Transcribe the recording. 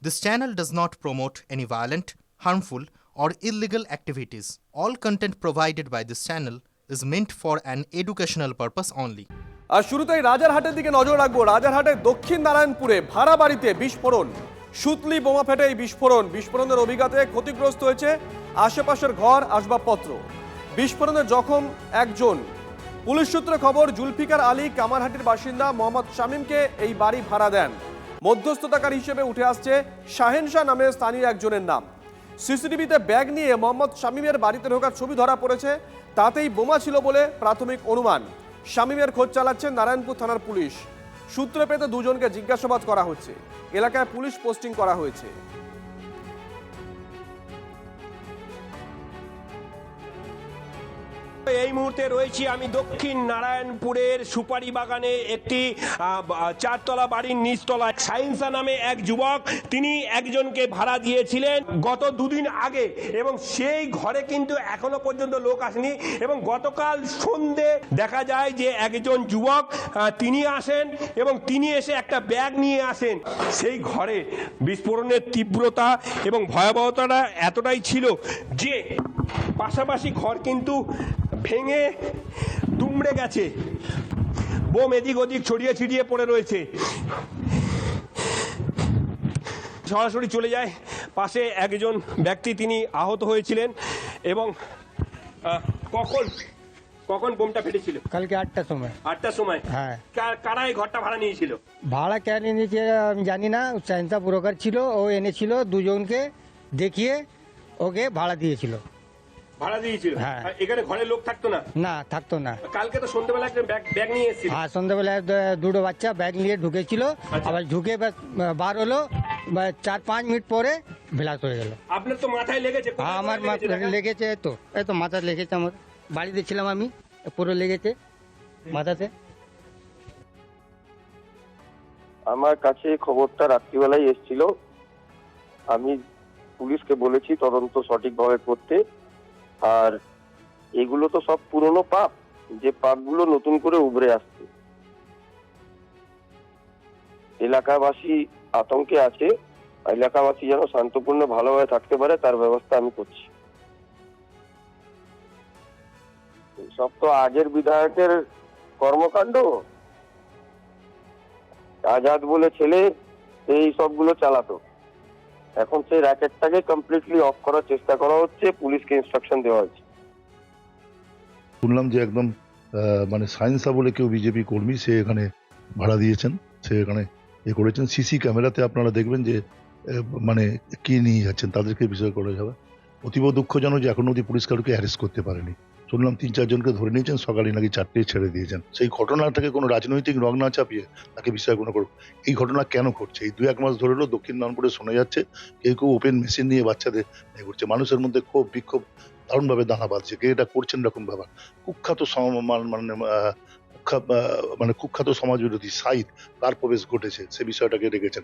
This channel does not promote any violent, harmful, or illegal activities. All content provided by this channel is meant for an educational purpose only. আর শুরুতেই রাজারহাটের দিকে নজর রাখবো। রাজারহাটের দক্ষিণ নারায়ণপুরে ভাড়া বাড়িতে বিস্ফোরণ, সুতলি বোমা ফেটে এই বিস্ফোরণের অভিজ্ঞতায় ক্ষতিগ্রস্ত হয়েছে আশেপাশের ঘর আসবাবপত্র। বিস্ফোরণে জখম একজন। পুলিশ সূত্রে খবর, জুলফিকার আলী কামারহাটির বাসিন্দা মোহাম্মদ শামীমকে এই বাড়ি ভাড়া দেন। মধ্যস্থতাকারী হিসেবে উঠে আসছে শাহেন শাহ নামে স্থানীয় একজনের নাম। সিসিটিভিতে ব্যাগ নিয়ে মোহাম্মদ শামীমের বাড়িতে ঢোকার ছবি ধরা পড়েছে, তাতেই বোমা ছিল বলে প্রাথমিক অনুমান। শামীমের খোঁজ চালাচ্ছে নারায়ণপুর থানার পুলিশ। সূত্র পেতে দুজনকে জিজ্ঞাসাবাদ করা হচ্ছে। এলাকায় পুলিশ পোস্টিং করা হয়েছে। এই মুহূর্তে রয়েছি আমি দক্ষিণ নারায়ণপুরের সুপারি বাগানে একটি চারতলা বাড়ির নিচতলায়। সাইন্সা নামে এক যুবক, তিনি একজনকে ভাড়া দিয়েছিলেন গত দুদিন আগে, এবং সেই ঘরে কিন্তু এখনো পর্যন্ত লোক আসেনি। এবং গতকাল সন্ধে দেখা যায় যে একজন যুবক তিনি আসেন এবং তিনি এসে একটা ব্যাগ নিয়ে আসেন। সেই ঘরে বিস্ফোরণের তীব্রতা এবং ভয়াবহতাটা এতটাই ছিল যে পাশাপাশি ঘর কিন্তু ভেঙে দুমড়ে গেছে। বোম এদিক ওদিক ছড়িয়ে ছিটিয়ে পড়ে রয়েছে। সরাসরি চলে যায় পাশে একজন ব্যক্তি, তিনি আহত হয়েছিলেন। এবং কখন বোমটা ফেটেছিল? কালকে 8টার সময়। 8টার সময়? হ্যাঁ। কারা এই ঘরটা ভাড়া নিয়েছিল? ভাড়া কেন নিয়েছে আমি জানি না। সাইন্সা ব্রোকার ছিল, ও এনেছিল, দুজনকে দেখিয়ে ওকে ভাড়া দিয়েছিল। ভাড়া দিয়েছিল? হ্যাঁ। এখানে ঘরে লোক থাকতো না? না, থাকতো না। কালকে তো সন্ধ্যাবেলা একটা ব্যাগ নিয়ে এসেছিল। হ্যাঁ, সন্ধ্যাবেলায় দুটো বাচ্চা ব্যাগ নিয়ে ঢুকেছিল। আবার ঢুকে বার হলো, 4-5 মিনিট পরে ব্লাস্ট হয়ে গেল। আপনার তো মাথায় লেগেছে? হ্যাঁ, আমার মাথায় লেগেছে। এই তো মাথায় লেগেছে। আমার বাড়িতে ছিলাম আমি, পুরো লেগেছে মাথাতে। আমার কাছে খবরটা রাত্রিবেলায় এসেছিল। আমি পুলিশকে বলেছি তদন্ত সঠিকভাবে করতে। আর এগুলো তো সব পুরনো পাপ, যে পাপগুলো নতুন করে উভরে আসছে। এলাকাবাসী আতঙ্কে আছে, এলাকাবাসী যেন শান্তপূর্ণ ভালোভাবে থাকতে পারে তার ব্যবস্থা আমি করছি। সব তো আগের বিধায়কের কর্মকাণ্ড। আজাদ বলে ছেলে এই সবগুলো চালাতো। এখন সেই র্যাকেটটাকে কমপ্লিটলি অফ করার চেষ্টা করা হচ্ছে, পুলিশকে ইনস্ট্রাকশন দেওয়া হয়েছে। শুনলাম যে একদম মানে সায়েন্সা বলে কেউ বিজেপি কর্মী, সে এখানে ভাড়া দিয়েছেন, সে এখানে করেছেন। সিসি ক্যামেরাতে আপনারা দেখবেন যে মানে কি নিয়ে যাচ্ছেন তাদেরকে বিষয় করা যাবে। অতীব দুঃখজনক যে এখনো অবধি পুলিশ কাউকে অ্যারেস্ট করতে পারেনি। শুনলাম 3-4 জনকে ধরে নিয়েছেন, সকালে নাকি 4টেই ছেড়ে দিয়েছেন। সেই ঘটনাটাকে কোনো রাজনৈতিক রং না চাপিয়ে তাকে বিষয় কোনো করুক। এই ঘটনা কেন ঘটছে? এই 2-1 মাস ধরে দক্ষিণ নারায়ণপুরে শোনা যাচ্ছে কেউ ওপেন মেশিন নিয়ে বাচ্চাদের করছে। মানুষের মধ্যে ক্ষোভ বিক্ষোভ দারুণভাবে দানা বাঁধছে। কে এটা করছেন এরকম ব্যাপার। কুখ্যাত সমাজবিরোধী সাইদ, তার প্রবেশ ঘটেছে, সে বিষয়টাকে রেখেছেন।